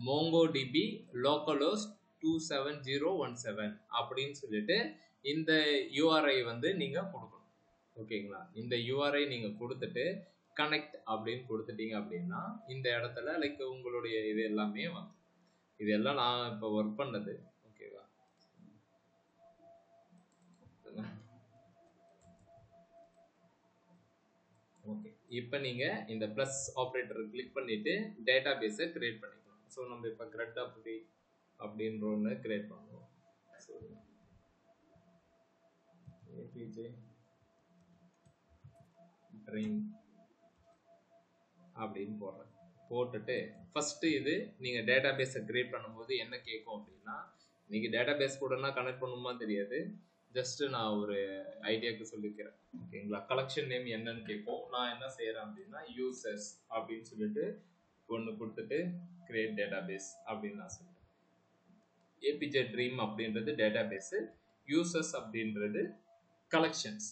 MongoDB localhost 27017 அப்படின்னு சொல்லிட்டு இந்த URI வந்து நீங்க கொடுக்கணும். ஓகேங்களா? இந்த URI நீங்க கொடுத்துட்டு கனெக்ட் அப்படின்னு கொடுத்துட்டீங்க அப்படின்னா இந்த இடத்துல லைக் உங்களுடைய இது எல்லாமே வந்து இதெல்லாம் நான் இப்போ ஒர்க் பண்ணது. ஓகேவா? ஓகே, இப்போ நீங்க இந்த பிளஸ் ஆப்ரேட்டர் கிளிக் பண்ணிட்டு டேட்டாபேஸை கிரியேட் பண்ணிக்கலாம். ஸோ நம்ம இப்போ கிரெட் அப்படின்ற ஒன்று கிரியேட் பண்ணுவோம். ஸோ ஏபிஜே ட்ரெயின் அப்படின்னு போடுறேன். போட்டுட்டு ஃபர்ஸ்ட் இது நீங்க டேட்டாபேஸை கிரியேட் பண்ணும்போது என்ன கேட்கும் அப்படின்னா, நீங்க டேட்டாபேஸ் கூடனா கனெக்ட் பண்ணுமா தெரியாது, ஜஸ்ட் நான் ஒரு ஐடியாவுக்கு சொல்லிக்கிறேன். ஓகேங்களா? கலெக்ஷன் நேம் என்னன்னு கேட்போம். நான் என்ன செய்யறேன் அப்படின்னா யூசர்ஸ் அப்படின்னு சொல்லிட்டு ஒன்று கொடுத்துட்டு கிரியேட் டேட்டாபேஸ் அப்படின்னு நான் சொல்றேன். ஏபிஜே ட்ரீம் அப்படின்றது டேட்டாபேஸ், யூசர்ஸ் அப்படின்றது கலெக்ஷன்ஸ்.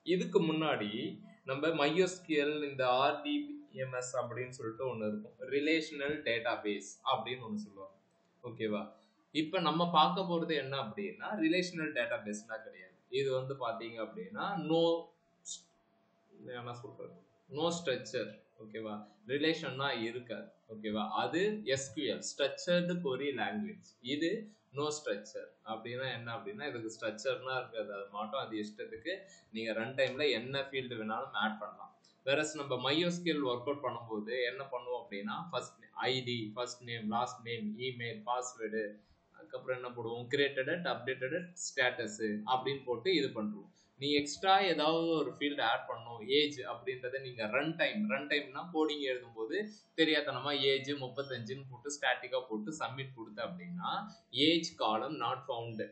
இதுக்கு முன்னாடி நம்ம MySQL இந்த RDBMS அப்படின்னு சொல்லிட்டு ஒன்று இருக்கும், ரிலேஷனல் டேட்டாபேஸ் அப்படின்னு ஒன்று சொல்லுவாங்க. ஓகேவா? இப்போ நம்ம பார்க்க போறது என்ன அப்படின்னா ரிலேஷனல் டேட்டாபேஸ்னா கிடையாது. இது வந்து பார்த்தீங்க அப்படின்னா என்ன சொல்றது, நோ ஸ்ட்ரக்சர். ஓகேவா? ரிலேஷன்னா இருக்காது. ஓகேவா? அது SQL ஸ்ட்ரக்சர்டு கொரி லாங்குவேஜ். இது நோ ஸ்ட்ரக்சர். அப்படின்னா என்ன அப்படின்னா இதுக்கு ஸ்ட்ரக்சர்னா இருக்காது, அது மட்டும் அது இஷ்டத்துக்கு நீங்க ரன் டைம்ல என்ன ஃபீல்டு வேணாலும் ஆட் பண்ணலாம். வேறஸ் நம்ம MySQL ஒர்க் அவுட் பண்ணும்போது என்ன பண்ணுவோம் அப்படின்னா first ID, first name, last name, email, password, அதுக்கப்புறம் என்ன போடுவோம் கிரியேட்டட், அப்டேட்டட், ஸ்டேட்டஸ் அப்படின்னு போட்டு இது பண்ணுவோம். நீ எக்ஸ்ட்ரா ஏதாவது ஒரு ஃபீல்டு ஆட் பண்ணணும், ஏஜ் அப்படின்றத நீங்க ரன் டைம்னா கோடிங் எழுதும்போது தெரியாதனமா ஏஜ் 35ன்னு போட்டு ஸ்டாட்டிக்கா போட்டு சப்மிட் கொடுத்த அப்படின்னா ஏஜ் காலம் நாட் ஃபவுண்ட்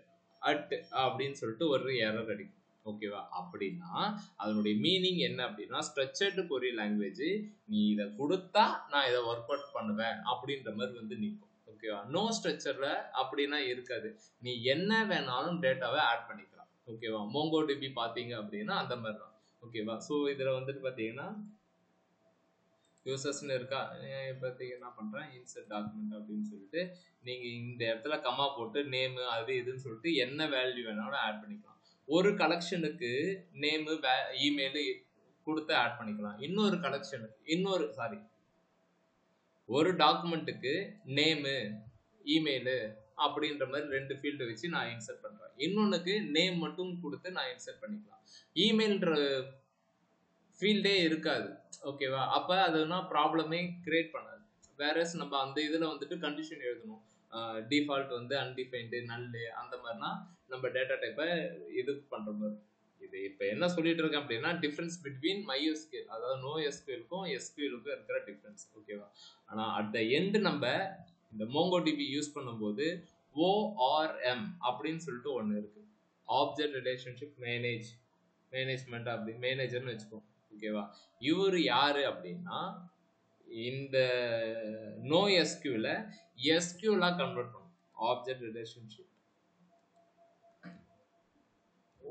அட் அப்படின்னு சொல்லிட்டு ஒரு எரர் அடிக்கும். ஓகேவா? அப்படின்னா அதனுடைய மீனிங் என்ன அப்படின்னா ஸ்ட்ரக்சர்டு கொரி லாங்குவேஜ், நீ இதை கொடுத்தா நான் இதை ஒர்க் அவுட் பண்ணுவேன் அப்படின்ற மாதிரி வந்து நிற்கும். ஓகேவா? நோ ஸ்ட்ரக்சர்ல அப்படின்னா இருக்காது, நீ என்ன வேணாலும் டேட்டாவை ஆட் பண்ணிக்கலாம். ஓகேவா? MongoDB பார்த்தீங்க அப்படின்னா அந்த மாதிரி தான். ஓகேவா? ஸோ இதில் வந்துட்டு பார்த்தீங்கன்னா யூசர்ஸ்ன்னு இருக்கா, இப்போதைக்கு என்ன பண்ணுறேன் இன்சர்ட் டாக்குமெண்ட் அப்படின்னு சொல்லிட்டு நீங்கள் இந்த இடத்துல கமா போட்டு நேமு அது இதுன்னு சொல்லிட்டு என்ன வேல்யூ வேணாலும் ஆட் பண்ணிக்கலாம். ஒரு கலெக்ஷனுக்கு நேமு இமெயிலு கொடுத்து ஆட் பண்ணிக்கலாம். இன்னொரு கலெக்ஷனுக்கு ஒரு டாக்குமெண்ட்டுக்கு நேமு இமெயிலு அப்படின்ற மாதிரி 2 ஃபீல்டு வச்சு நான் இன்சர்ட் பண்ணுறேன். இன்னொன்றுக்கு நேம் மட்டும் கொடுத்து நான் இன்சர்ட் பண்ணிக்கலாம். இமெயில்ன்ற ஃபீல்டே இருக்காது. ஓகேவா? அப்போ அதுனா ப்ராப்ளமே கிரியேட் பண்ணாது. வேறஸ் நம்ம அந்த இதில் வந்துட்டு கண்டிஷன் எழுதணும், டிஃபால்ட் வந்து அன்டிஃபைன்டு, நல்லு, அந்த மாதிரினா நம்ம டேட்டா டைப்பை இது பண்ணுற மாதிரி. இது இப்போ என்ன சொல்லிட்டு இருக்கேன் அப்படின்னா டிஃப்ரென்ஸ் பிட்வீன் MySQL, அதாவது நோ எஸ்கியூஎலுக்கும் எஸ்கியூஎலுக்கும் இருக்கிற டிஃப்ரென்ஸ். ஓகேவா? ஆனால் அட் த எண்டு நம்ம இந்த MongoDB யூஸ் பண்ணும்போது ORM அப்படின்னு சொல்லிட்டு ஒன்று இருக்கு, ஆப்ஜெக்ட் ரிலேஷன்ஷிப் மேனேஜ்மெண்ட் அப்படி மேனேஜர்னு வச்சுக்கோம். ஓகேவா? இவர் யாரு அப்படின்னா இந்த நோ எஸ்கியூல எஸ்கியூலா கன்வெர்ட் பண்ணும். ஆப்ஜெக்ட் ரிலேஷன்ஷிப்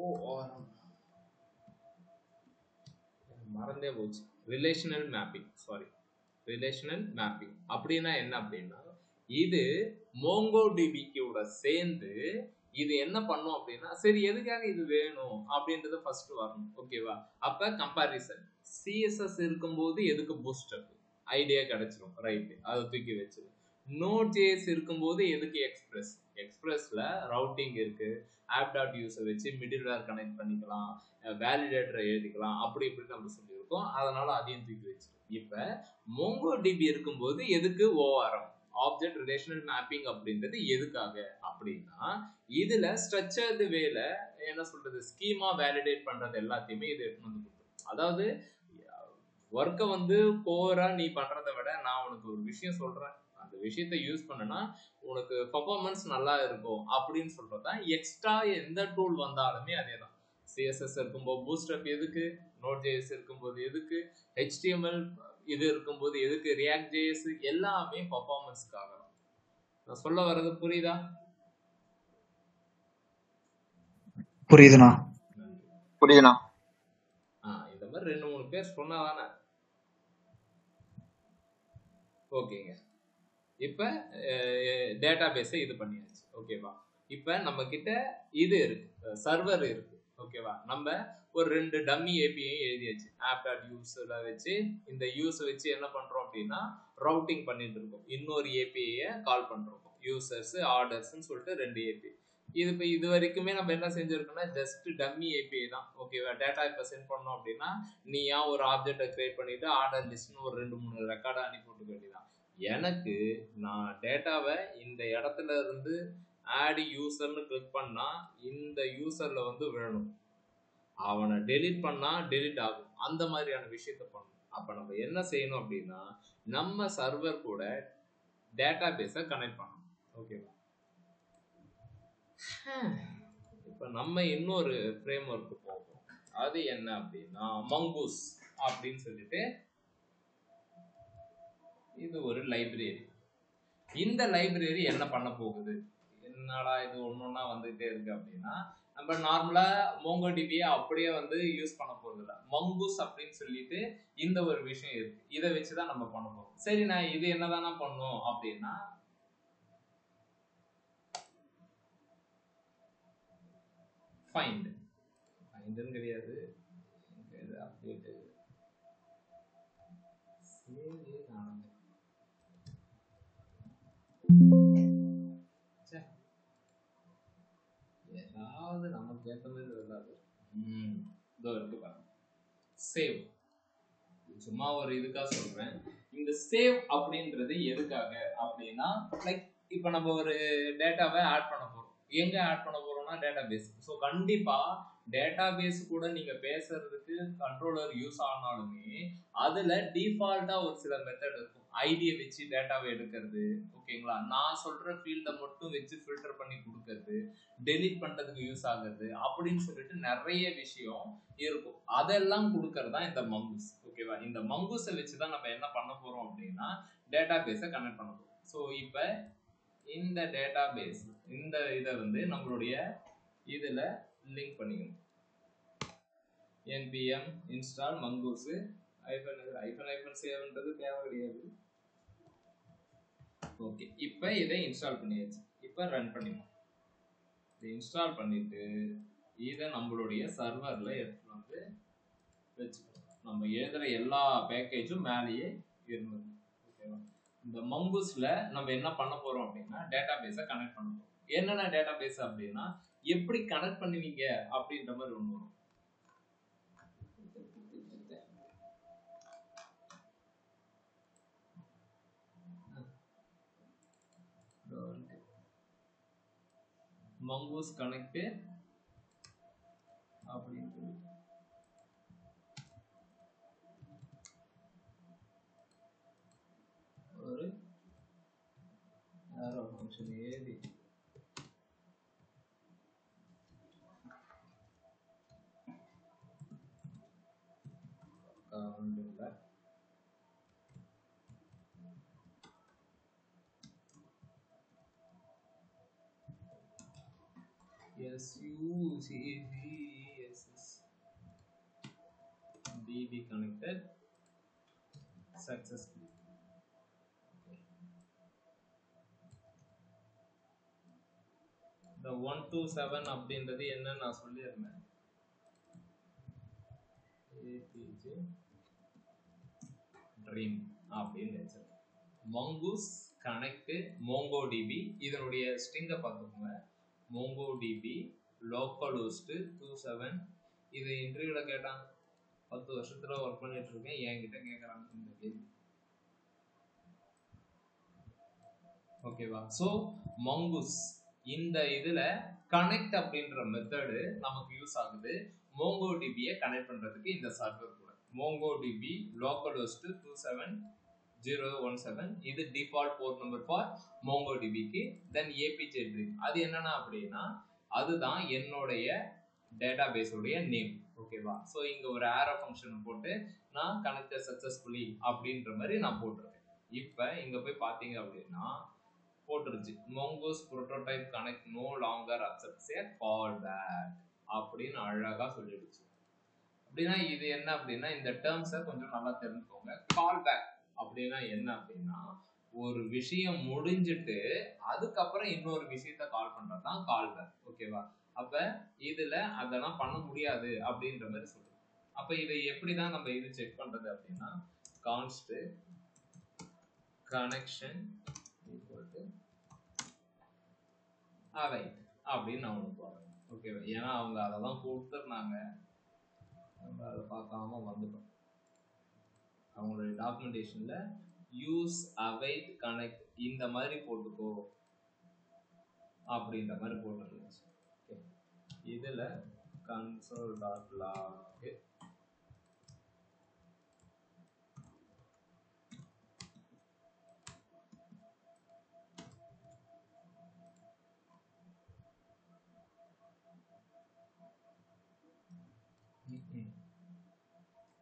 ORM மறந்தே போச்சு, ரிலேஷனல் மேப்பிங் அப்படின்னா என்ன அப்படின்னா இது MongoDB கூட சேர்ந்து இது என்ன பண்ணும் அப்படின்னா சரி எதுக்காக இது வேணும் அப்படின்றது ஃபர்ஸ்ட் வரணும். ஓகேவா? அப்ப கம்பாரிசன், CSS இருக்கும்போது எதுக்கு பூஸ்டப் ஐடியா கிடைச்சிரும், ரைட், அதை தூக்கி வச்சிரு. Node.js இருக்கும்போது எதுக்கு எக்ஸ்பிரஸ்ல ரவுட்டிங் இருக்கு, app.user வச்சு மிடில்வேர் கனெக்ட் பண்ணிக்கலாம், வேலிடேட்டரை எழுதிக்கலாம், அப்படி இப்படி நம்ம சொல்லியிருக்கோம். அதனால அதையும் தூக்கி வச்சிரும். இப்ப MongoDB இருக்கும்போது எதுக்கு ORM, ஆப்ஜெக்ட் ரிலேஷனல் மேப்பிங் அப்படின்றது எதுக்காக அப்படின்னா இதுல ஸ்ட்ரக்சர்டு வேல என்ன சொல்றது ஸ்கீமா வேலிடேட் பண்றது எல்லாத்தையுமே இது எடுத்து வந்து கொடுக்கும். அதாவது ஒர்க்கை வந்து கோரா நீ பண்றதை விட நான் உனக்கு ஒரு விஷயம் சொல்றேன், அந்த விஷயத்தை யூஸ் பண்ணனா உனக்கு பர்ஃபார்மன்ஸ் நல்லா இருக்கும் அப்படின்னு சொல்றதுதான். எக்ஸ்ட்ரா எந்த டூல் வந்தாலுமே அதே தான். CSS இருக்கும்போது பூஸ்டப் எதுக்கு, Node.js இருக்கும்போது எதுக்கு, HTML இது இருக்கும்போது எதுக்கு, React.js எல்லாமே பர்ஃபார்மன்ஸ்க்காக தான். நான் சொல்ல வர்றது புரியுதா? புரியுதுண்ணா. இந்த மாதிரி 2-3 பேர் சொன்னாதானே ஓகேங்க. இப்போ டேட்டாபேஸை இது பண்ணியாச்சு. ஓகேவா? இப்போ நம்ம கிட்ட இது இருக்கு, சர்வர் இருக்கு. ஓகேவா? நம்ம ஒரு 2 டம்மி ஏபிஐயும் எழுதியாச்சு. app.use வச்சு இந்த யூஸ் வச்சு என்ன பண்றோம் அப்படின்னா ரவுட்டிங் பண்ணிட்டு இருக்கோம். இன்னொரு ஏபிஐயை கால் பண்றோம். யூசர்ஸ் ஆர்டர்ஸ்ன்னு சொல்லிட்டு 2 ஏபிஐ. இது வரைக்குமே நம்ம என்ன செஞ்சிருக்கோம்னா ஜஸ்ட் டம்மி ஏபிஐ தான். ஓகேவா? டேட்டா இப்போ சென்ட் பண்ணோம் அப்படின்னா நீயா ஒரு ஆப்ஜெக்டை கிரியேட் பண்ணிட்டு ஆர்டர் லிஸ்ட்னு ஒரு 2-3 ரெக்கார்டை அனுப்பி விட்டு வேண்டியதான். எனக்கு நான் டேட்டாவை இந்த இடத்துல இருந்து ஆட் யூசர்னு கிளிக் பண்ணா இந்த யூசர்ல வந்து விழணும். அவனை டெலிட் பண்ணா டெலிட் ஆகும். அந்த மாதிரியான விஷயத்த பண்ணணும். அப்ப நம்ம என்ன செய்யணும் அப்படின்னா நம்ம சர்வர் கூட டேட்டாபேஸை கனெக்ட் பண்ணணும். ஓகேவா? இப்ப நம்ம இன்னொரு ஃப்ரேம் ஒர்க்கு போவோம். அது என்ன அப்படின்னா மங்கூஸ் அப்படின்னு சொல்லிட்டு இது ஒரு லைப்ரரி. இந்த லைப்ரரி என்ன பண்ண போகுது? என்னடா இது ஒன்னொன்னா வந்துகிட்டே இருக்கு அப்படின்னா நம்ம நார்மலா மோங்கோடிபியை அப்படியே வந்து யூஸ் பண்ண போறது இல்லை. மங்கூஸ் அப்படின்னு சொல்லிட்டு இந்த ஒரு விஷயம் இருக்கு. இதை வச்சுதான் நம்ம பண்ண போறோம். சரி, நான் இது என்னதானா பண்ணும் அப்படின்னா ஃபைண்ட்னு கிடையாது, அப்டேட் ஏதாவது நமக்கு ஏற்ற மாதிரி வராது. இதோ இருக்கு பாருங்க, சேவ். சும்மா ஒரு இதுக்காக சொல்றேன். இந்த சேவ் அப்படின்றது எதுக்காக அப்படின்னா லைக் இப்போ நம்ம ஒரு டேட்டாவை ஆட் பண்ண போறோம். எங்க ஆட் பண்ண போறோம்னா டேட்டாபேஸ். ஸோ கண்டிப்பா டேட்டாபேஸ் கூட நீங்க பேசுறதுக்கு கண்ட்ரோலர் யூஸ் ஆனாலுமே அதுல டிஃபால்ட்டா ஒரு சில மெத்தட் இருக்கும். ஐடியை வச்சு டேட்டாவை எடுக்கிறது, ஓகேங்களா? நான் சொல்ற ஃபீல்டை மட்டும் வச்சு ஃபில்டர் பண்ணி கொடுக்கறது, டெலிட் பண்றதுக்கு யூஸ் ஆகுறது அப்படின்னு சொல்லிட்டு நிறைய விஷயம் இருக்கும். அதெல்லாம் கொடுக்கறது தான் இந்த மங்கூஸ். ஓகேவா? இந்த மங்கூஸை வச்சுதான் நம்ம என்ன பண்ண போறோம் அப்படின்னா டேட்டாபேஸை கனெக்ட் பண்ண போறோம். ஸோ இப்போ இந்த டேட்டாபேஸ் இந்த இதை வந்து நம்மளுடைய இதுல லிங்க் பண்ணிக்கணும். npm install mongoose -save தேவை கிடையாது. ஓகே, இப்போ இதை இன்ஸ்டால் பண்ணியாச்சு. இப்போ ரன் பண்ணிக்கலாம். இதை இன்ஸ்டால் பண்ணிட்டு இதை நம்மளுடைய சர்வர்ல எடுத்து வந்து வச்சுக்கணும். நம்ம எழுதுற எல்லா பேக்கேஜும் மேலேயே இருந்தது. ஓகேவா? இந்த மங்கூஸ்ல நம்ம என்ன பண்ண போறோம் அப்படின்னா டேட்டாபேஸை கனெக்ட் பண்ண போறோம். என்னென்ன டேட்டாபேஸ் அப்படின்னா எப்படி கனெக்ட் பண்ணுவீங்க அப்படின்ற மாதிரி ஒன்று வரும். மங்கூஸ் கனெக்ட் அப்படின்னு ஒரு arrow function ஏறி DB connected successfully. The 127 அப்படின்றது என்ன நான் சொல்லியிருந்தேன். APJ dream அப்படின்னு வச்சிருக்கேன். mongoose connect mongodb. இதனுடைய ஸ்ட்ரிங்கை பார்த்துக்கோங்க. mongodb localhost 27. இது இன்டர்வியூல கேட்டாங்க. 10 வருஷத்துல ஒர்க் பண்ணிட்டு இருக்கேன், என்கிட்ட கேட்கறாங்க இந்த கேள்வி. ஓகேவா? ஸோ மங்கூஸ் இந்த இதுல கனெக்ட் அப்படின்ற மெத்தடு நமக்கு யூஸ் ஆகுது. மோங்கோடிபியை கனெக்ட் பண்றதுக்கு இந்த சர்வர் கூட மோங்கோடிபி லோக்கல்ஹோஸ்ட் 27017 இது டிஃபால்ட் போர்ட் நம்பர் ஃபார் மோங்கோடிபிக்கு. தென் ஏபிஜே ட்ரீம் அது என்னன்னா அப்படின்னா அதுதான் என்னுடைய டேட்டாபேஸோடைய நேம். ஓகேவா? ஸோ இங்க ஒரு ஆரோ ஃபங்க்ஷன் போட்டு நான் கனெக்டட் சக்சஸ்ஃபுல்லி அப்படின்ற மாதிரி நான் போட்டிருக்கேன். இப்போ இங்க போய் பார்த்தீங்க அப்படின்னா போட்டுருச்சு mongoose prototype connect no longer accepts a callback அப்படின்னு அழகா சொல்லிடுச்சு. அப்படின்னா இது என்ன அப்படின்னா இந்த டேர்ம்ஸை கொஞ்சம் நல்லா தெரிஞ்சுக்கோங்க. கால்பேக் அப்படின்னா என்ன அப்படின்னா ஒரு விஷயம் முடிஞ்சிட்டு அதுக்கப்புறம் இன்னொரு விஷயத்த கால் பண்றது தான் கால்பேக். ஓகேவா? அப்ப இதுல அதெல்லாம் பண்ண முடியாது அப்படின்ற மாதிரி சொல்றோம். அப்ப இதை எப்படிதான் நம்ம இது செக் பண்றது அப்படின்னா கான்ஸ்ட் கனெக்ஷன் ஈக்குவல் டு அவைட் அப்படின்னு நான் ஒன்று போடுறேன். ஓகேவா? ஏன்னா அவங்க அதெல்லாம் கொடுத்துருந்தாங்க, நம்ம அதை பார்க்காம வந்துட்டோம். அவங்களுடைய டாக்குமெண்டேஷன்ல யூஸ் அவைட் கனெக்ட் இந்த மாதிரி போட்டுக்கோ அப்படின்ற மாதிரி போட்டுருந்துச்சு. இதுல console.log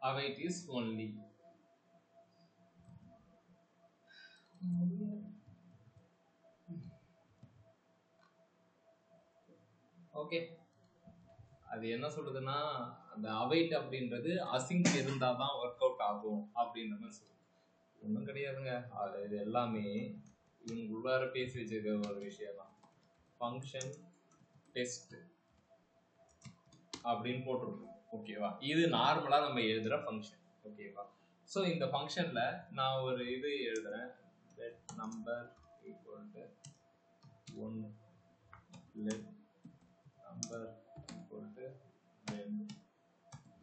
await is only. Okay, அது என்ன சொல்றதுன்னா அந்த அவைட் அப்படின்றது அசிங்க் இருந்தால் தான் ஒர்க் அவுட் ஆகும் அப்படின்ற மாதிரி சொல்லுது. ஒன்றும் கிடையாதுங்க, இது எல்லாமே இவங்க உள்ளார பேசி வச்சிருக்க ஒரு விஷயம் தான். ஃபங்க்ஷன் டெஸ்ட் அப்படின்னு போட்டிருக்கோம். ஓகேவா? இது நார்மலாக நம்ம எழுதுகிற ஃபங்க்ஷன். ஓகேவா? ஸோ இந்த ஃபங்க்ஷனில் நான் ஒரு இது எழுதுறேன், let number equal to 1, let number equal to 2,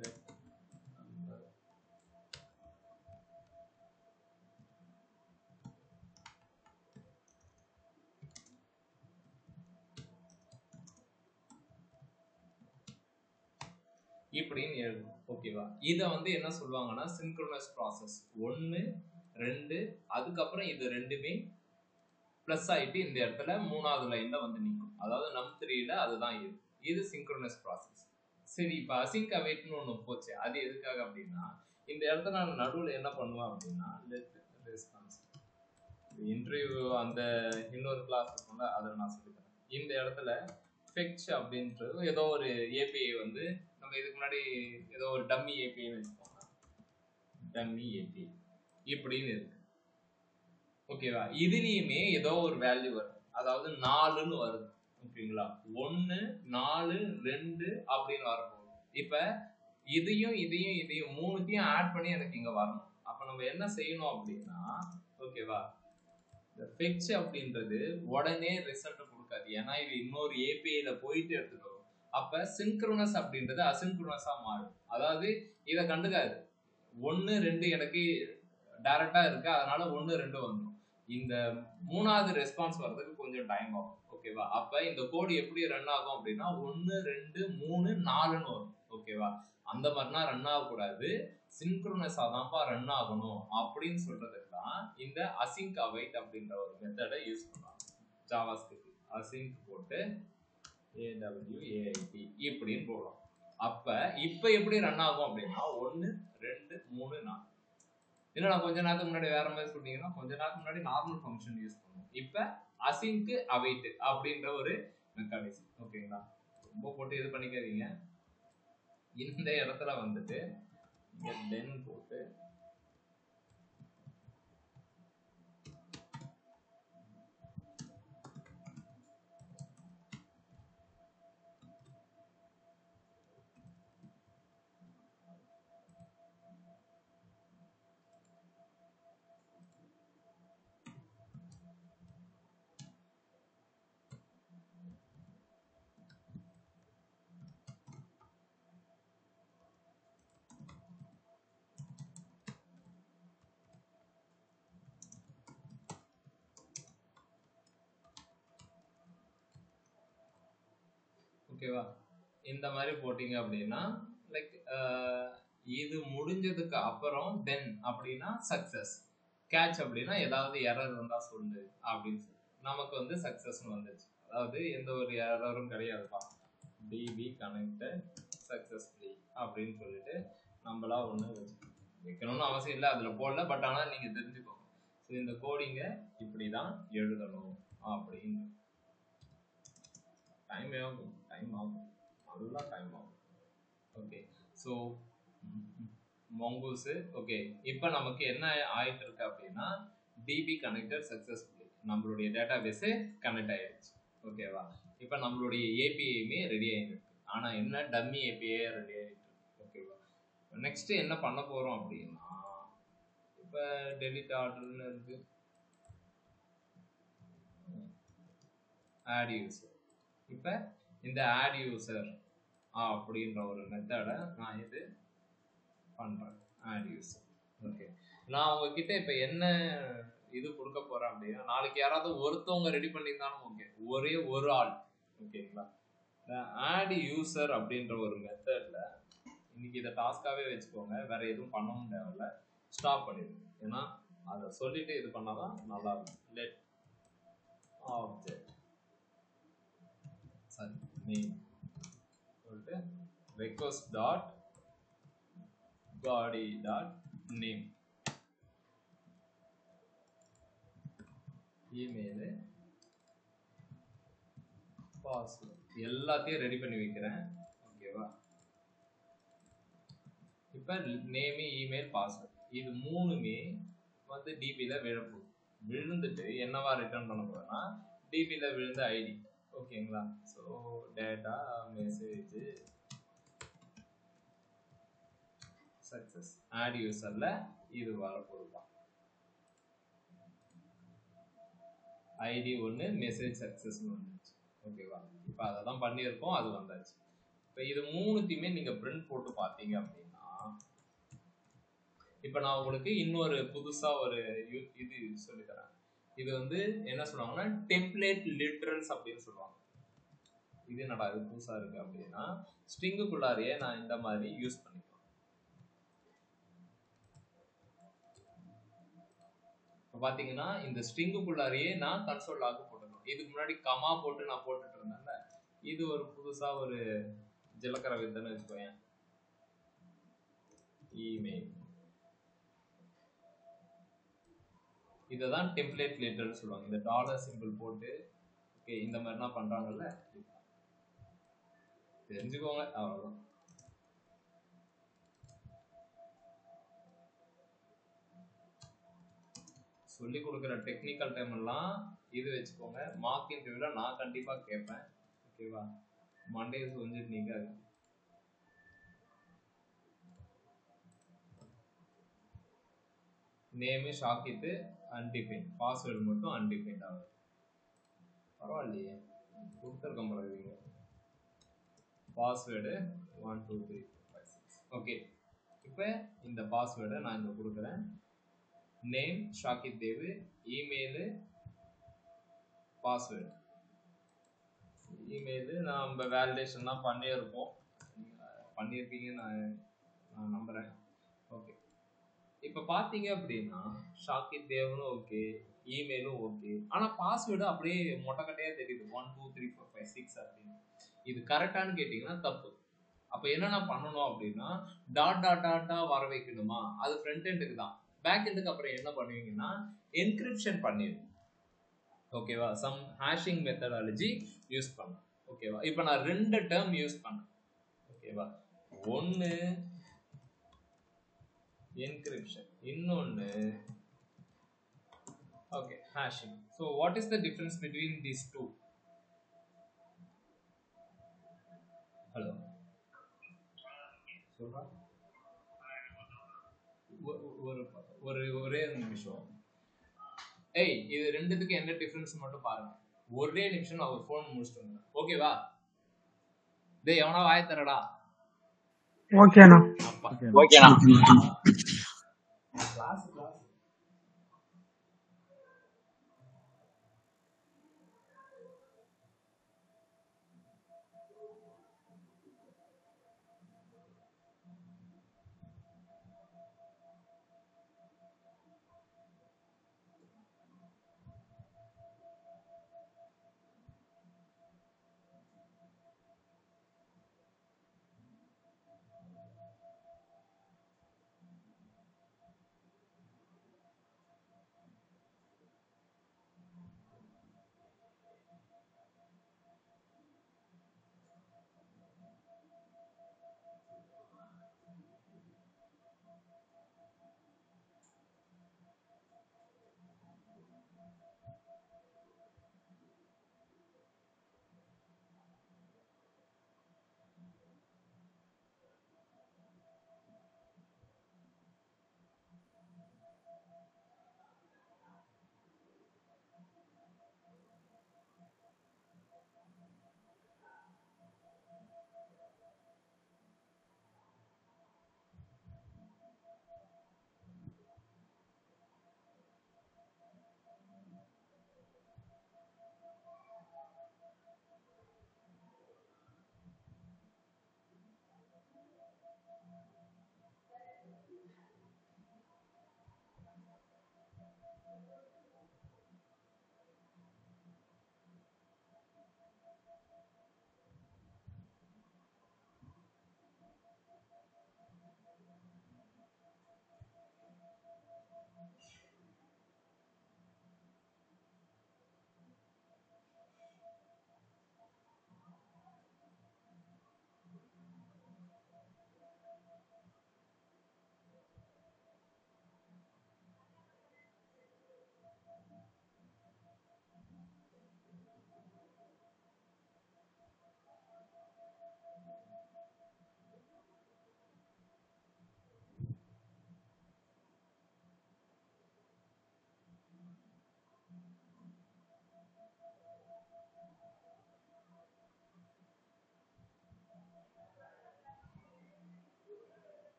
let number இப்படின்னு எழுதும். ஓகேவா? இதை வந்து என்ன சொல்லுவாங்கன்னா சின்க்ரோனஸ் ப்ராசஸ் 1 2 அதுக்கப்புறம் இது ரெண்டுமே பிளஸ் ஆயிட்டு இந்த இடத்துல 3வது லைன்ல வந்து நிற்கும். அதாவது num3ல அதுதான் இது சின்க்ரோனஸ் ப்ராசஸ். சரி, இப்போ அசிங்க் அவைட்னு ஒன்று போச்சு. அது எதுக்காக அப்படின்னா இந்த இடத்துல நான் நடுவில் என்ன பண்ணுவேன் அப்படின்னா லெட் ரெஸ்பான்ஸ் இன்டர்வியூ அந்த இன்னொரு கிளாஸ் இருக்கும்ல அதில் நான் சொல்லித்தரேன். இந்த இடத்துல ஃபெட்ச் அப்படின்றது ஏதோ ஒரு ஏபிஐ வந்து நம்ம இதுக்கு முன்னாடி ஏதோ ஒரு டம்மி ஏபிஐன்னு வச்சுக்கோங்க, டம்மி ஏபிஐ இப்படின்னு இருக்கு. ஓகேவா? இதுலயுமே ஏதோ ஒரு வேல்யூ வரும், அதாவது 4ன்னு வருது. ஓகேங்களா? 1 4 2 அப்படின்னு வரப்போகுது. இப்ப இதையும் இதையும் இதையும் மூணுத்தையும் ஆட் பண்ணி எனக்கு இங்க வரணும். அப்ப நம்ம என்ன செய்யணும் அப்படின்னா, ஓகேவா, இந்த ஃபெட்ச் அப்படின்றது உடனே ரிசல்ட் கொடுக்காது. ஏன்னா இது இன்னொரு ஏபிஐல போயிட்டு எடுத்துட்டு வரும். அப்ப சின்க்ரோனஸ் அப்படின்றது அசின்க்ரோனஸா மாறும். அதாவது இதை கண்டுக்காது. 1 2 எனக்கு டைரக்டா இருக்கு, அதனால 1 2 வந்துடும். இந்த 3வது ரெஸ்பான்ஸ் வர்றதுக்கு கொஞ்சம் டைம் ஆகும். ஓகேவா? அப்ப இந்த கோடு எப்படி ரன் ஆகும் அப்படின்னா 1 2 3 4ன்னு வரும். ஓகேவா? அந்த மாதிரினா ரன் ஆகக்கூடாது, சின்க்ரோனஸா தான்ப்பா ரன் ஆகணும் அப்படின்னு சொல்றதுக்கு தான் இந்த அசிங்க் அவைட் அப்படின்ற ஒரு மெத்தடை யூஸ் பண்ணுவாங்க ஜாவாஸ்கிரிப்ட். அசிங்க் போட்டு AWAIT இப்படின்னு போடுறோம். இப்ப எப்படி ரன் ஆகும் அப்படின்னா 1 2 3 4. இல்ல நான் கொஞ்ச நேரத்துக்கு முன்னாடி வேற மாதிரி சொல்லிட்டீங்கன்னா கொஞ்ச நேரத்துக்கு முன்னாடி நார்மல் ஃபங்க்ஷன் யூஸ் பண்ணுவோம். இப்ப அசிங்க் அவைட் அப்படின்ற ஒரு மெக்கானிசம். ஓகேங்களா? ரொம்ப போட்டு இது பண்ணிக்காதீங்க. இந்த இடத்துல வந்துட்டு தென் போட்டு ஓகேவா, இந்த மாதிரி போட்டீங்க அப்படின்னா லைக் இது முடிஞ்சதுக்கு அப்புறம் தென் அப்படின்னா சக்சஸ், கேட்ச் அப்படின்னா ஏதாவது எரர் இருந்தா சொல்லு அப்படின்னு சொல்லி நமக்கு வந்து சக்சஸ்னு வந்துச்சு. அதாவது எந்த ஒரு எரரும் கிடையாதுப்பா, டிபி கனெக்டட் சக்சஸ்ஃபுல்லி அப்படின்னு சொல்லிட்டு நம்மளா ஒன்று வைக்கணும்னு அவசியம் இல்லை, அதில் போடல. பட் ஆனால் நீங்கள் தெரிஞ்சுக்கோங்க, ஸோ இந்த கோடிங்கை இப்படி தான் எழுதணும் அப்படின்னு. டைம் ஆகும், நல்லா டைம் ஆகும். Okay, so மொங்கூஸு. ஓகே, இப்போ நமக்கு என்ன ஆயிட்டு இருக்கு அப்படின்னா டிபி கனெக்டட் சக்ஸஸ்ஃபுல்லி, நம்மளுடைய டேட்டா பேஸ் கனெக்ட் ஆயிடுச்சு. ஓகேவா? இப்போ நம்மளுடைய ஏபிஐயுமே ரெடி ஆகிருக்கு. ஆனால் என்ன டம்மி ஏபிஐ ரெடி ஆகிருக்கு. ஓகேவா? நெக்ஸ்ட் என்ன பண்ண போறோம் அப்படின்னா, இப்போ டெலிட் ஆர்டர்னு இருக்கு, ஆட் யூசர். இப்போ இந்த ஆட் யூசர் அப்படின்ற ஒரு மெத்தடை நான் இது பண்றேன், ஆட் யூசர். ஓகே, நான் உங்ககிட்ட இப்போ என்ன இது கொடுக்க போறேன் அப்படின்னா, நாளைக்கு யாராவது ஒருத்தவங்க ரெடி பண்ணியிருந்தாலும் ஓகே, ஒரே ஒரு ஆள். ஓகேங்களா? ஆட் யூசர் அப்படின்ற ஒரு மெத்தட்ல இன்னைக்கு இதை டாஸ்காவே வச்சுக்கோங்க, வேற எதுவும் பண்ணவும் தேவையில்ல, ஸ்டாப் பண்ணிடுங்க. ஏன்னா அதை சொல்லிட்டு இது பண்ணாதான் நல்லா இருக்கும். லெட் ஆப்ஜெக்ட் சரி நேம் சொல்லிட்டு request dot body dot name, email, password எல்லாத்தையும் ரெடி பண்ணி வைக்கிறேன். ஓகேவா? இப்போ நேமு, இமெயில், பாஸ்வேர்ட் இது மூணுமே வந்து டிபியில் விழப்போகுது. விழுந்துட்டு என்னவா ரிட்டர்ன் பண்ண போறேன்னா, டிபியில் விழுந்த ஐடி. ஓகேங்களா? So data message success, add யூசர்ல இது வரப்போகுது. ஐடி ஒன்று, மெசேஜ் சக்ஸஸ்னு வந்துச்சு. ஓகேவா? இப்போ அதை தான் பண்ணியிருக்கோம், அது வந்தாச்சு. இப்போ இது மூணுத்தையுமே நீங்கள் பிரிண்ட் போட்டு பார்த்தீங்க அப்படின்னா, இப்போ நான் உங்களுக்கு இன்னொரு புதுசாக ஒரு இது சொல்லித்தரேன். இது வந்து என்ன சொல்லுவாங்கன்னா டெம்ப்ளேட் லிட்ரல்ஸ் அப்படின்னு சொல்லுவாங்க. இது என்னடா இது புதுசாக இருக்கு அப்படின்னா, ஸ்ட்ரிங்குக்குள்ளாரையே நான் இந்த மாதிரி யூஸ் பண்ணிக்கலாம். இப்போ பார்த்தீங்கன்னா இந்த ஸ்ட்ரிங்குக்குள்ளாரையே நான் கன்சோல் லாக் போட்டுக்கணும். இதுக்கு முன்னாடி கமா போட்டு நான் போட்டுட்டு இருந்தேன்ல, இது ஒரு புதுசாக ஒரு ஜிலக்கரை வித்தன்னு வச்சுக்கோங்க. இமெயில், இதை தான் டெம்ப்ளேட் லிட்டர்னு சொல்லுவாங்க. இந்த டாலர் சிம்பிள் போட்டு ஓகே இந்த மாதிரிலாம் பண்றாங்கல்ல, தெரிஞ்சுக்கோங்க, அவ்வளோதான். சொல்லி கொடுக்குற டெக்னிக்கல் டைம் எல்லாம் இது வச்சுக்கோங்க. மார்க் இன்டர்வியூல நான் கண்டிப்பா கேட்பேன். ஓகேவா? மண்டே கொஞ்சம் நீங்க நேமு ஷாக்கித்து அன்டிஃபைன், பாஸ்வேர்டு மட்டும் அன்டிஃபைன் ஆகுது. பரவாயில்லையே, கொடுத்துருக்கோம் பரவாயில்லைங்க. பாஸ்வேர்டு 1 2 3 4 5 6. ஓகே, இப்போ இந்த பாஸ்வேர்டை நான் இங்கே கொடுக்குறேன். Name Shakith Dev, email, password. Email நம்ம வேலிடேஷன்லாம் பண்ணியிருப்போம், பண்ணியிருப்பீங்கன்னு நான் நம்புகிறேன். ஓகே, இப்போ பார்த்தீங்க அப்படின்னா ஷாக்கித் தேவனும் ஓகே, இமெயிலும் ஓகே, ஆனால் பாஸ்வேர்டு அப்படியே மொட்டைக்கட்டையாக தெரியுது 1 2 3 4 5 6 அப்படின்னு. இது கரெக்டானு கேட்டிங்கன்னா தப்பு. அப்போ என்னென்ன பண்ணணும் அப்படின்னா, டாட் டாட் டாட்டா வர வைக்கணுமா, அது ஃப்ரண்ட் எண்டுக்கு தான். பேக் எண்டுக்கு அப்புறம் என்ன பண்ணுவீங்கன்னா என்கிரிப்ஷன் பண்ணிடணும். ஓகேவா? சம் ஹேஷிங் மெத்தடாலஜி யூஸ் பண்ணணும். ஓகேவா? இப்போ நான் 2 டேர்ம் யூஸ் பண்ணேன். ஓகேவா? ஒன்று என்கிரிப்ஷன், இன்னொன்று okay hashing. So what is the difference between these two? Hello சொல்றா, ஒரே நிமிஷம். ஏய், இது ரெண்டுத்துக்கு என்ன டிஃபரன்ஸ் மட்டும் பாருங்க. ஒரே நிமிஷம் நான் ஒரு ஃபோன் முடிச்சுட்டு வந்தேன். ஓகேவா? டேய் எவனா வாய தரடா. ஓகேண்ணா. அப்பா ஓகேண்ணா. கிளாஸ்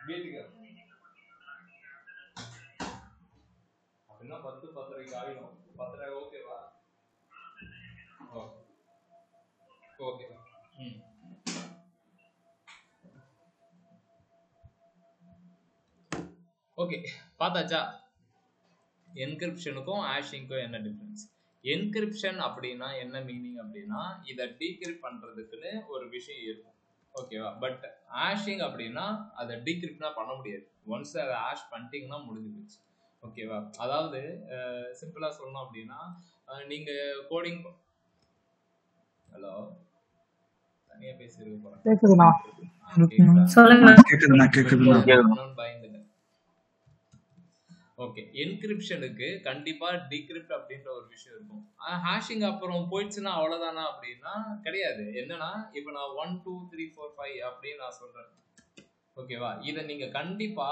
வீட்டுக்கு அப்படின்னா 10:10:30 ஆகிடும். 10:30 ஓகேவா? ஓகேவா? ஓகே, பார்த்தாச்சா என்கிரிப்ஷனுக்கும் ஹேஷிங்க்கும் என்ன டிஃபரன்ஸ்? என்கிரிப்ஷன் அப்படின்னா என்ன மீனிங் அப்படின்னா இதை டீக்ரிப்ட் பண்றதுக்குன்னு ஒரு விஷயம் இருக்கும், ஓகேவா? பட் ஹேஷிங் அப்படின்னா அதை டீக்ரிப்ட்னா பண்ண முடியாது. ஒன்ஸ் அதை ஹேஷ் பண்ணிட்டீங்கன்னா முடிஞ்சு போச்சு, ஓகேவா? அதாவது சிம்பிளா சொல்லணும் அப்படின்னா நீங்க கோடிங் ஹலோ தனியா பேசிருக்க போறேன். கேக்குதுண்ணா. பயந்துங்க. ஓகே, என்கிரிப்ஷனுக்கு கண்டிப்பா டீக்ரிப்ட் அப்படின்ற ஒரு விஷயம் இருக்கும். ஹேஷிங் அப்புறம் போயிடுச்சுன்னா அவ்வளவுதானா அப்படின்னா கிடையாது. என்னன்னா இப்ப நான் 1 2 3 4 5 அப்படின்னு நான் சொல்றேன், ஓகேவா? இதை நீங்க கண்டிப்பா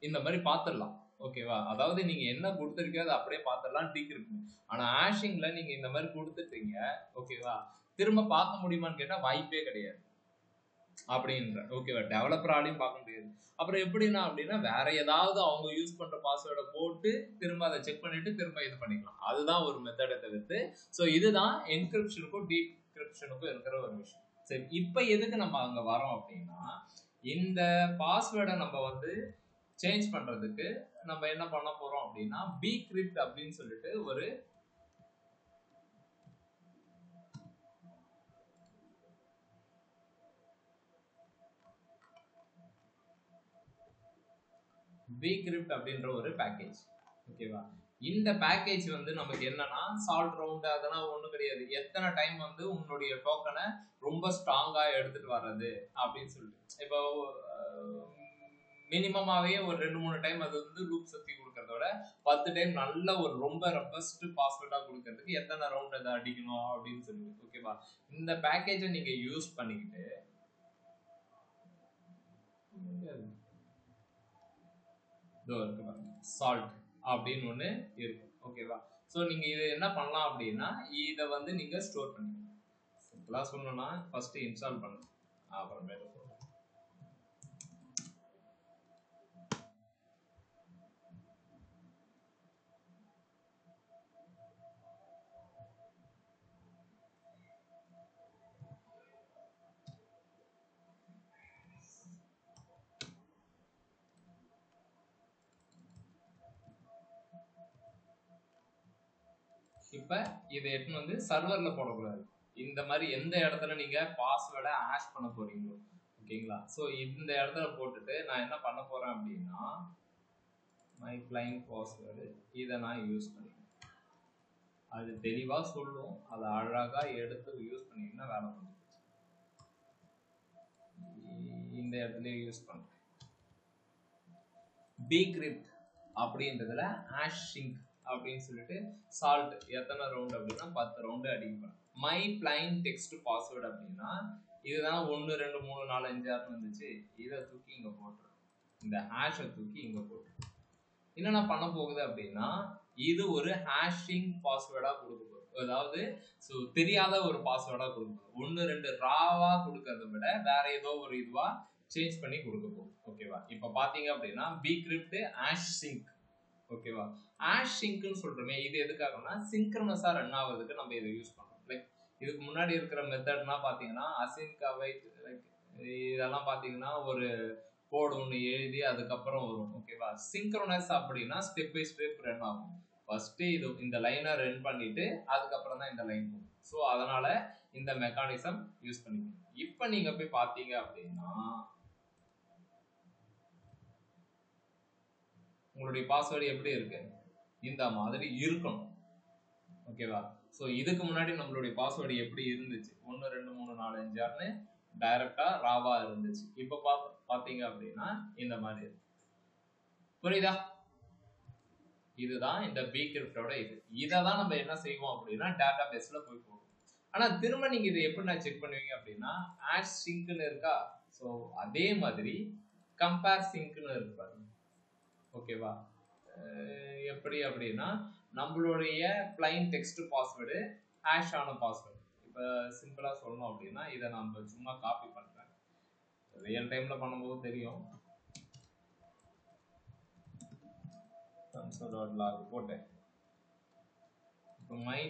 இந்த மாதிரி பாத்துடலாம், ஓகேவா? அதாவது நீங்க என்ன கொடுத்துருக்கோ அதை அப்படியே பாத்துடலாம் டீக்ரிப்ட். ஆனா ஹேஷிங்ல நீங்க இந்த மாதிரி கொடுத்துட்டீங்க, ஓகேவா? திரும்ப பார்க்க முடியுமான்னு கேட்டா வாய்ப்பே கிடையாது அப்படின்ற, ஓகேவா? டெவலப்பராலையும் பார்க்க முடியாது. அப்புறம் எப்படின்னா அப்படின்னா வேற ஏதாவது அவங்க யூஸ் பண்ற பாஸ்வேர்டை போட்டு திரும்ப அதை செக் பண்ணிட்டு திரும்ப இது பண்ணிக்கலாம். அதுதான் ஒரு மெத்தடை தவிர்த்து. ஸோ இதுதான் என்கிரிப்ஷனுக்கும் டீக்ரிப்ஷனுக்கும் இருக்கிற ஒரு விஷயம். சரி, இப்போ எதுக்கு நம்ம அங்க வரோம் அப்படின்னா இந்த பாஸ்வேர்டை நம்ம வந்து சேஞ்ச் பண்றதுக்கு நம்ம என்ன பண்ண போறோம் அப்படின்னா பீக்ரிப்ட் அப்படின்னு சொல்லிட்டு ஒரு bcrypt அப்படின்ற ஒரு பேக்கேஜ், ஓகேவா? இந்த பேக்கேஜ் வந்து நமக்கு என்னன்னா சால்ட் ரவுண்ட் அதெல்லாம் ஒண்ணும் கிடையாது. எத்தனை டைம் வந்து உங்களுடைய டோக்கனை ரொம்ப ஸ்ட்ராங்கா எடுத்துட்டு வர்றது அப்படின்னு சொல்லிட்டு இப்போ மினிமமாவே ஒரு 2-3 டைம் அது வந்து லூப் சுத்தி கொடுக்கறதோட 10 டைம் நல்ல ஒரு ரொம்ப ரப்பஸ்ட் பாஸ்வேர்டா கொடுக்கறதுக்கு எத்தனை ரவுண்ட் அதை அடிக்கணும் அப்படின்னு சொல்லிட்டு, ஓகேவா? இந்த பேக்கேஜை நீங்க யூஸ் பண்ணிக்கிட்டு சால்ட் அப்படின்னு ஒண்ணு இருக்கு, ஓகேவா? ஸோ நீங்க இதை என்ன பண்ணலாம் அப்படின்னா இதை வந்து நீங்க ஸ்டோர் பண்ணிக்கணும். சிம்பிளா சொல்லணும்னா ஃபர்ஸ்ட் இன்ஸ்டால் பண்ணணும், அப்புறமேட்டு இப்ப இதை எடுத்து வந்து சர்வர்ல போடக்கூடாது. இந்த மாதிரி எந்த இடத்துல நீங்க பாஸ்வேர்டை ஹேஷ் பண்ண போறீங்களோ, ஓகேங்களா? ஸோ இந்த இடத்துல போட்டுட்டு நான் என்ன பண்ண போறேன் அப்படின்னா மை பிளைன் பாஸ்வேர்டு இதை நான் யூஸ் பண்ணிக்கிறேன். அது தெளிவா சொல்லும், அதை அழகா எடுத்து யூஸ் பண்ணிங்கன்னா வேலை பண்ணும். இந்த இடத்துல யூஸ் பண்றேன் bcrypt அப்படின்றதுல ஹேஷிங் அப்படின்னு சொல்லிட்டு சால்ட் எத்தனை ரவுண்ட் அப்படின்னா 10 ரவுண்டு அடிப்பேன். மை பிளைன் டெக்ஸ்ட் பாஸ்வேர்டு அப்படின்னா இதுதான் 1 2 3 4 5 6 வந்துச்சு. இதை தூக்கி இங்க போட்டுரும், இந்த ஹேஷை தூக்கி இங்க போட்டுரும். என்னென்ன பண்ண போகுது அப்படின்னா இது ஒரு ஹேஷிங் பாஸ்வேர்டா கொடுக்க போகுது. அதாவது தெரியாத ஒரு பாஸ்வேர்டா கொடுக்க போகுது. 1 2 ராவா கொடுக்கறத விட வேற ஏதோ ஒரு இதுவா சேஞ்ச் பண்ணி கொடுக்க போகுது, ஓகேவா? இப்ப பாத்தீங்க அப்படின்னா bcrypt ஹேஷ் சிங்க், ஓகேவா? ஹேஷ் சிங்க்னு சொல்றோமே, இது எதுக்காகனா சிங்க்ரனஸா ரன் ஆகிறதுக்கு நம்ம இதை யூஸ் பண்றோம். லைக் இதுக்கு முன்னாடி இருக்கிற மெத்தட்னா பாத்தீங்கன்னா அசின்க் அவைட் லைக் இதெல்லாம் பாத்தீங்கன்னா ஒரு கோட் ஒன்று எழுதி அதுக்கப்புறம் வரும், ஓகேவா? சிங்க்ரோனஸ் அப்படின்னா ஸ்டெப் பை ஸ்டெப் ரன் ஆகும். ஃபர்ஸ்ட் இது இந்த லைனை ரன் பண்ணிட்டு அதுக்கப்புறம் தான் இந்த லைன் போகும். ஸோ அதனால இந்த மெக்கானிசம் யூஸ் பண்ணிக்கணும். இப்போ நீங்க போய் பார்த்தீங்க அப்படின்னா உங்களுடைய பாஸ்வேர்டு எப்படி இருக்கு, இந்த மாதிரி இருக்கணும், ஓகேவா? ஸோ இதுக்கு முன்னாடி நம்மளுடைய பாஸ்வேர்டு எப்படி இருந்துச்சு 1 2 3 4 5 6ன்னு டைரக்டா ராவா இருந்துச்சு. இப்போ பாத்தீங்க அப்படின்னா இந்த மாதிரி இருக்கு, புரியுதா? இதுதான் இந்த bcryptோட இது. இதை தான் நம்ம என்ன செய்வோம் அப்படின்னா டேட்டா பேஸ்ல போய் போடுவோம். ஆனா திரும்ப நீங்க இதை எப்படி நான் செக் பண்ணுவீங்க அப்படின்னா ஹேஷ் சிங்க்னு இருக்கா, ஸோ அதே மாதிரி கம்பேர் சிங்க்னு இருக்கு பாருங்க, ஓகேவா? எப்படி அப்படின்னா நம்மளுடைய பிளைன் டெக்ஸ்ட் பாஸ்வேர்டு ஹேஷ் ஆன பாஸ்வேர்டு. இப்போ சிம்பிளா சொல்லணும் அப்படின்னா இதை நம்ம சும்மா காப்பி பண்றேன். ரியல் டைம்ல பண்ணும்போது தெரியும். console.log போட்டேன். இப்போ மை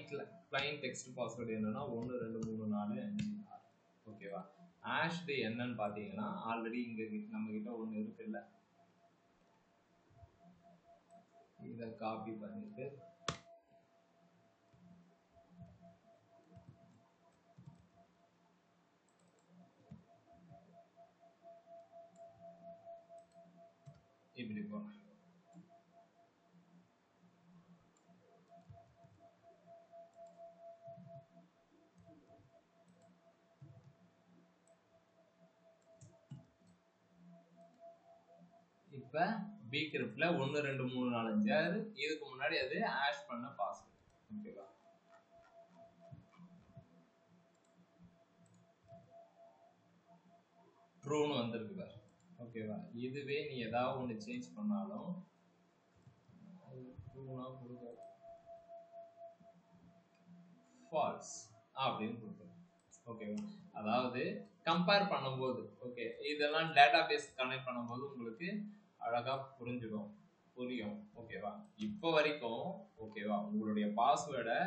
client text password என்னன்னா 1 2 3 4 5 6. ஓகேவா? hashed என்னன்னு பாத்தீங்கன்னா ஆல்ரெடி இங்க நம்ம கிட்ட ஒன்னு இருக்குல்ல. இத காப்பி பண்ணிட்டு இப்படி போறேன். இப்ப bcryptல 1 2 3 4 5 6 இதுக்கு முன்னாடி அது ஹாஷ் பண்ண பாஸ்வேர்ட். ஓகேவா? ட்ரூன்னு வந்திருக்கு பாரு. ஓகேவா? இதுவே நீ ஏதாவது ஒன்னு சேஞ்ச் பண்ணாலும் ட்ரூனா கொடுக்க ஃபால்ஸ் அப்படின்னு கொடுக்கும். ஓகேவா? அதாவது கம்பேர் பண்ணும்போது ஓகே இதெல்லாம் டேட்டாபேஸ் கனெக்ட் பண்ணும்போது உங்களுக்கு அழகா புரிஞ்சிடும் புரியும். ஓகேவா? இப்போ வரைக்கும் ஓகேவா உங்களுடைய பாஸ்வேர்டை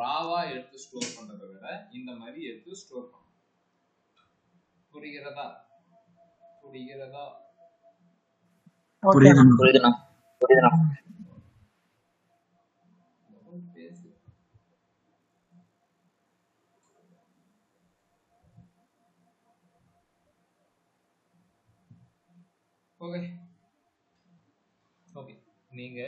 ராவா எடுத்து ஸ்டோர் பண்றதை விட இந்த மாதிரி எடுத்து ஸ்டோர் பண்ணும். புரிகிறதா? புரிகிறதா? புரியுதுண்ணா. பேசு. ஓகே ஓகே நீங்க